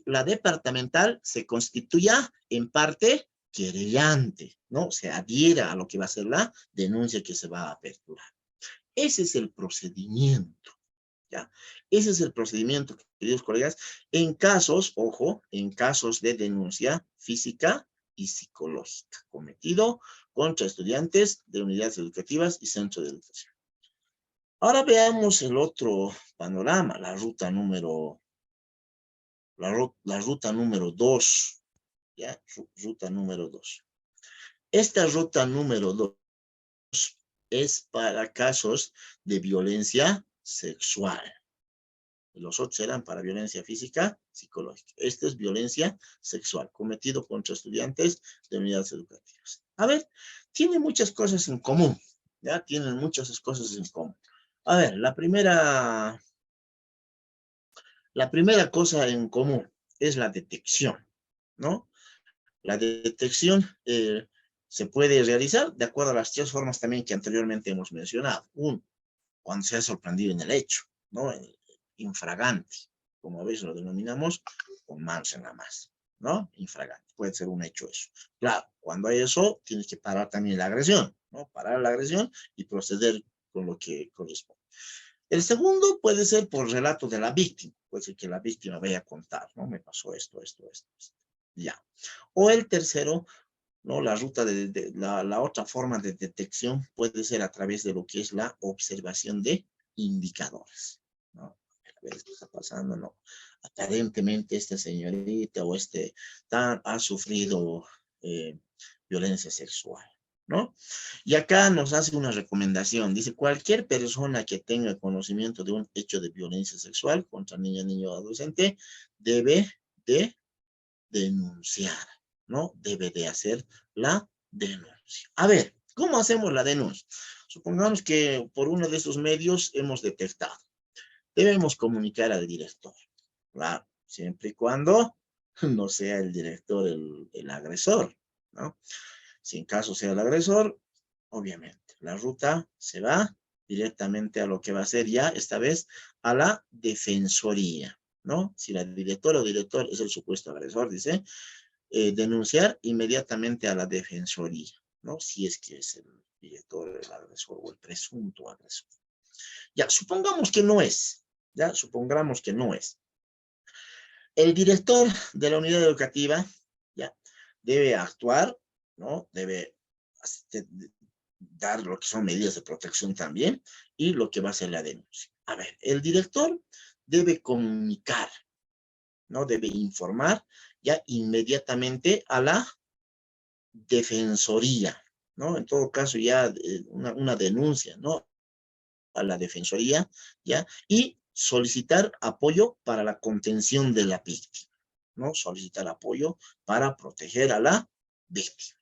La departamental se constituya en parte querellante, ¿no? Se adhiera a lo que va a ser la denuncia que se va a aperturar. Ese es el procedimiento, ¿ya? Ese es el procedimiento, queridos colegas, en casos, ojo, en casos de denuncia física y psicológica cometido contra estudiantes de unidades educativas y centros de educación. Ahora veamos el otro panorama, la ruta número 2, ¿ya? Ruta número 2. Esta ruta número 2 es para casos de violencia sexual. Los otros eran para violencia física, psicológica. Esta es violencia sexual, cometido contra estudiantes de unidades educativas. A ver, tiene muchas cosas en común, ¿ya? Tienen muchas cosas en común. A ver, la primera cosa en común es la detección, ¿no? La detección se puede realizar de acuerdo a las tres formas también que anteriormente hemos mencionado. Uno, cuando se ha sorprendido en el hecho, ¿no? Infragante, como veis lo denominamos con manos en la masa, ¿no? Infragante, puede ser un hecho eso. Claro, cuando hay eso, tienes que parar también la agresión, ¿no? Parar la agresión y proceder con lo que corresponde. El segundo puede ser por relato de la víctima, puede ser que la víctima vaya a contar, ¿no? Me pasó esto. Ya. O el tercero ¿no? La ruta la otra forma de detección puede ser a través de lo que es la observación de indicadores, ¿no? A ver, esto está pasando, ¿no? Aparentemente esta señorita o ha sufrido violencia sexual, ¿no? Y acá nos hace una recomendación. Dice, cualquier persona que tenga conocimiento de un hecho de violencia sexual contra niña, niño o adolescente debe de denunciar, ¿no? Debe de hacer la denuncia. A ver, ¿cómo hacemos la denuncia? Supongamos que por uno de esos medios hemos detectado. Debemos comunicar al director, claro, siempre y cuando no sea el director el agresor, ¿no? Si en caso sea el agresor, obviamente, la ruta se va directamente a lo que va a ser ya, esta vez, a la defensoría, ¿no? Si la directora o director es el supuesto agresor, dice, denunciar inmediatamente a la defensoría, ¿no? Si es que es el director, el agresor o el presunto agresor. Ya, supongamos que no es, ya, supongamos que no es. El director de la unidad educativa, ya, debe actuar, ¿no? Debe dar lo que son medidas de protección también y lo que va a ser la denuncia. A ver, el director debe comunicar, ¿no? Debe informar ya inmediatamente a la defensoría, ¿no? En todo caso ya una denuncia, ¿no? A la defensoría, ¿ya? Y solicitar apoyo para la contención de la víctima, ¿no? Solicitar apoyo para proteger a la víctima.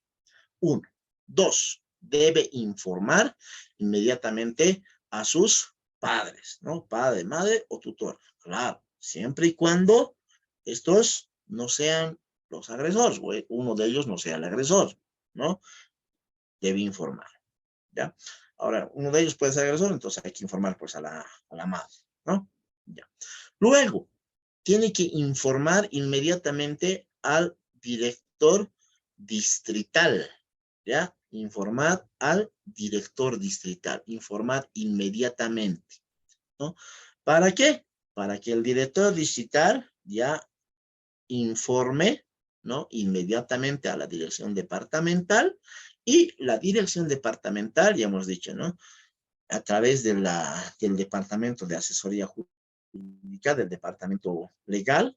Uno. Dos, debe informar inmediatamente a sus padres, ¿no? Padre, madre o tutor. Claro, siempre y cuando estos no sean los agresores, o uno de ellos no sea el agresor, ¿no? Debe informar, ¿ya? Ahora, uno de ellos puede ser agresor, entonces hay que informar pues a la madre, ¿no? Ya. Luego, tiene que informar inmediatamente al director distrital, ¿ya? Informar al director distrital, informar inmediatamente, ¿no? ¿Para qué? Para que el director distrital ya informe, ¿no? Inmediatamente a la dirección departamental y la dirección departamental, ya hemos dicho, ¿no? A través del departamento de asesoría jurídica, del departamento legal,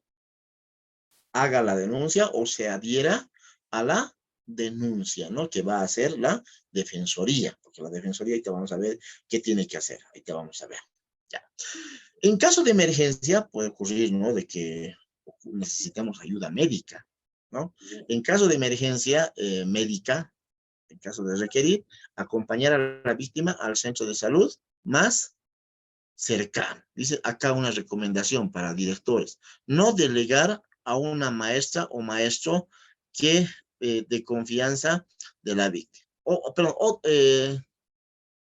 haga la denuncia o se adhiera a la denuncia, ¿no? Que va a hacer la defensoría, porque la defensoría ahí te vamos a ver qué tiene que hacer, ahí te vamos a ver. Ya. En caso de emergencia puede ocurrir, ¿no? De que necesitemos ayuda médica, ¿no? En caso de emergencia médica, en caso de requerir, acompañar a la víctima al centro de salud más cercano. Dice acá una recomendación para directores, no delegar a una maestra o maestro que de confianza de la víctima.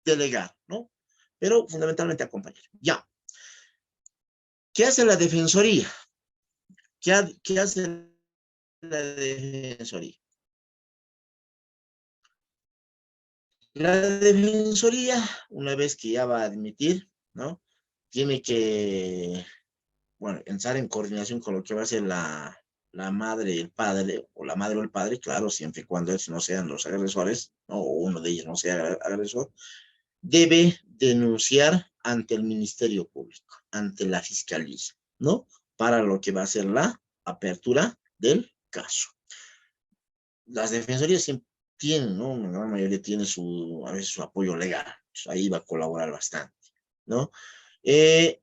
Delegar, ¿no? Pero fundamentalmente acompañar. Ya. ¿Qué hace la defensoría? ¿Qué hace la defensoría? La defensoría, una vez que ya va a admitir, ¿no? Tiene que, bueno, entrar en coordinación con lo que va a ser la madre y el padre, o la madre o el padre, claro, siempre y cuando ellos no sean los agresores, ¿no? O uno de ellos no sea agresor, debe denunciar ante el Ministerio Público, ante la Fiscalía, ¿no? Para lo que va a ser la apertura del caso. Las defensorías siempre tienen, ¿no? La gran mayoría tiene a veces su apoyo legal. Pues ahí va a colaborar bastante, ¿no? En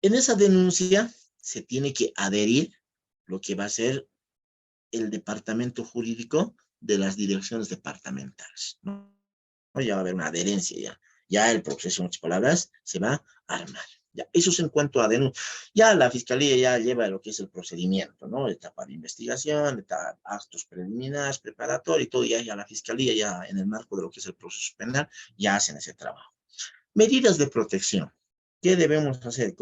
esa denuncia se tiene que adherir lo que va a ser el departamento jurídico de las direcciones departamentales, ¿no? Ya va a haber una adherencia ya. Ya el proceso, en otras palabras, se va a armar. Ya, eso es en cuanto a denuncia. Ya la fiscalía ya lleva lo que es el procedimiento, ¿no? Etapa de investigación, etapa, actos preliminares, preparatorio y todo. Ya la fiscalía, ya en el marco de lo que es el proceso penal, ya hacen ese trabajo. Medidas de protección. ¿Qué debemos hacer?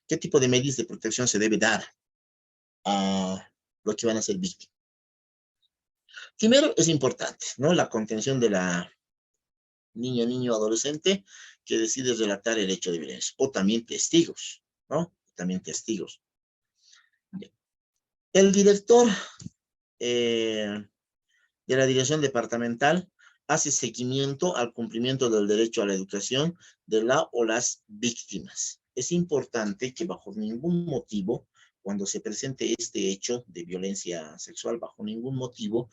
¿Qué tipo de medidas de protección se debe dar a los que van a ser víctimas? Primero es importante, ¿no? La contención de la niña, niño, adolescente que decide relatar el hecho de violencia. O también testigos, ¿no? También testigos. El director de la Dirección Departamental hace seguimiento al cumplimiento del derecho a la educación de la o las víctimas. Es importante que bajo ningún motivo, cuando se presente este hecho de violencia sexual, bajo ningún motivo,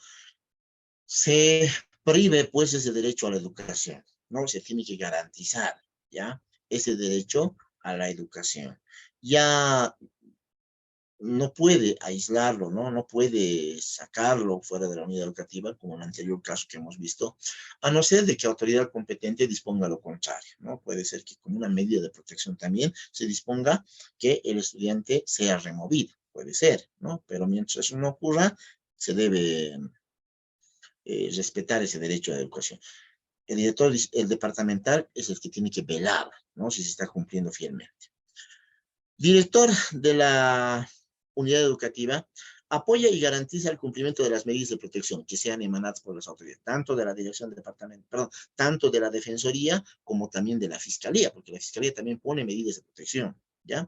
se prive pues ese derecho a la educación, ¿no? Se tiene que garantizar, ¿ya? Ese derecho a la educación. Ya no puede aislarlo, ¿no? No puede sacarlo fuera de la unidad educativa, como en el anterior caso que hemos visto, a no ser de que la autoridad competente disponga lo contrario, ¿no? Puede ser que como una medida de protección también se disponga que el estudiante sea removido, puede ser, ¿no? Pero mientras eso no ocurra, se debe respetar ese derecho a la educación. El director, el departamental, es el que tiene que velar, ¿no? Si se está cumpliendo fielmente. Director de la unidad educativa apoya y garantiza el cumplimiento de las medidas de protección que sean emanadas por las autoridades, tanto de la dirección del departamento, perdón, tanto de la defensoría como también de la fiscalía, porque la fiscalía también pone medidas de protección, ¿ya?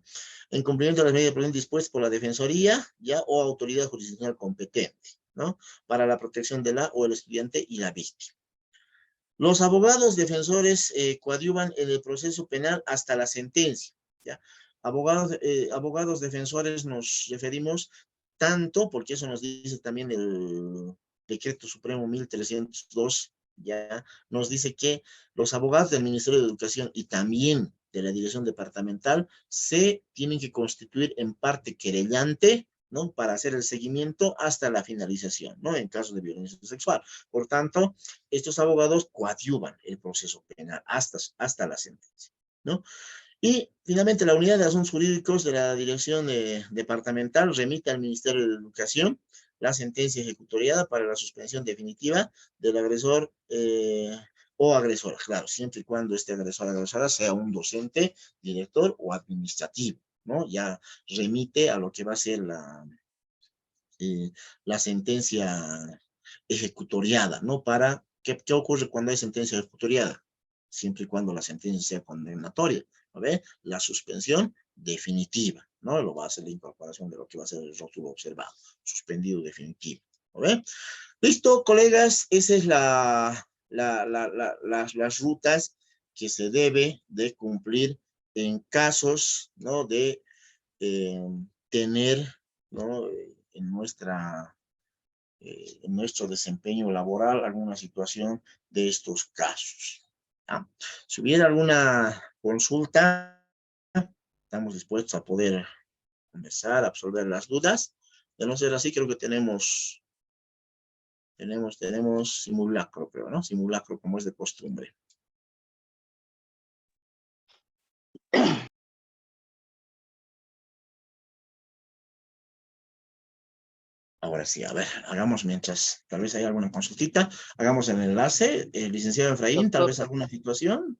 En cumplimiento de las medidas de protección dispuestas por la defensoría, ¿ya? O autoridad jurisdiccional competente, ¿no? Para la protección de la o el estudiante y la víctima. Los abogados defensores coadyuvan en el proceso penal hasta la sentencia, ¿ya? Abogados defensores nos referimos tanto, porque eso nos dice también el Decreto Supremo 1302, ya nos dice que los abogados del Ministerio de Educación y también de la Dirección Departamental se tienen que constituir en parte querellante, ¿no? Para hacer el seguimiento hasta la finalización, ¿no? En caso de violencia sexual. Por tanto, estos abogados coadyuvan el proceso penal hasta la sentencia, ¿no? Y finalmente la unidad de asuntos jurídicos de la dirección departamental remite al Ministerio de Educación la sentencia ejecutoriada para la suspensión definitiva del agresor o agresora, claro, siempre y cuando este agresor o agresora sea un docente, director o administrativo, ¿no? Ya remite a lo que va a ser la sentencia ejecutoriada, ¿no? Para, ¿qué ocurre cuando hay sentencia ejecutoriada? Siempre y cuando la sentencia sea condenatoria, ¿no ve? La suspensión definitiva, ¿no? Lo va a hacer la incorporación de lo que va a ser el rótulo observado, suspendido definitivo, ¿no ve? Listo, colegas, esa es las rutas que se debe de cumplir en casos, ¿no? De eh, tener, ¿no? En nuestro desempeño laboral alguna situación de estos casos. ¿Ya? Si hubiera alguna consulta, estamos dispuestos a poder conversar, absolver las dudas. De no ser así, creo que tenemos simulacro, creo, ¿no? Simulacro como es de costumbre. Ahora sí, a ver, hagamos mientras, tal vez hay alguna consultita, hagamos el enlace. Licenciado Efraín, tal Doctor, vez alguna situación.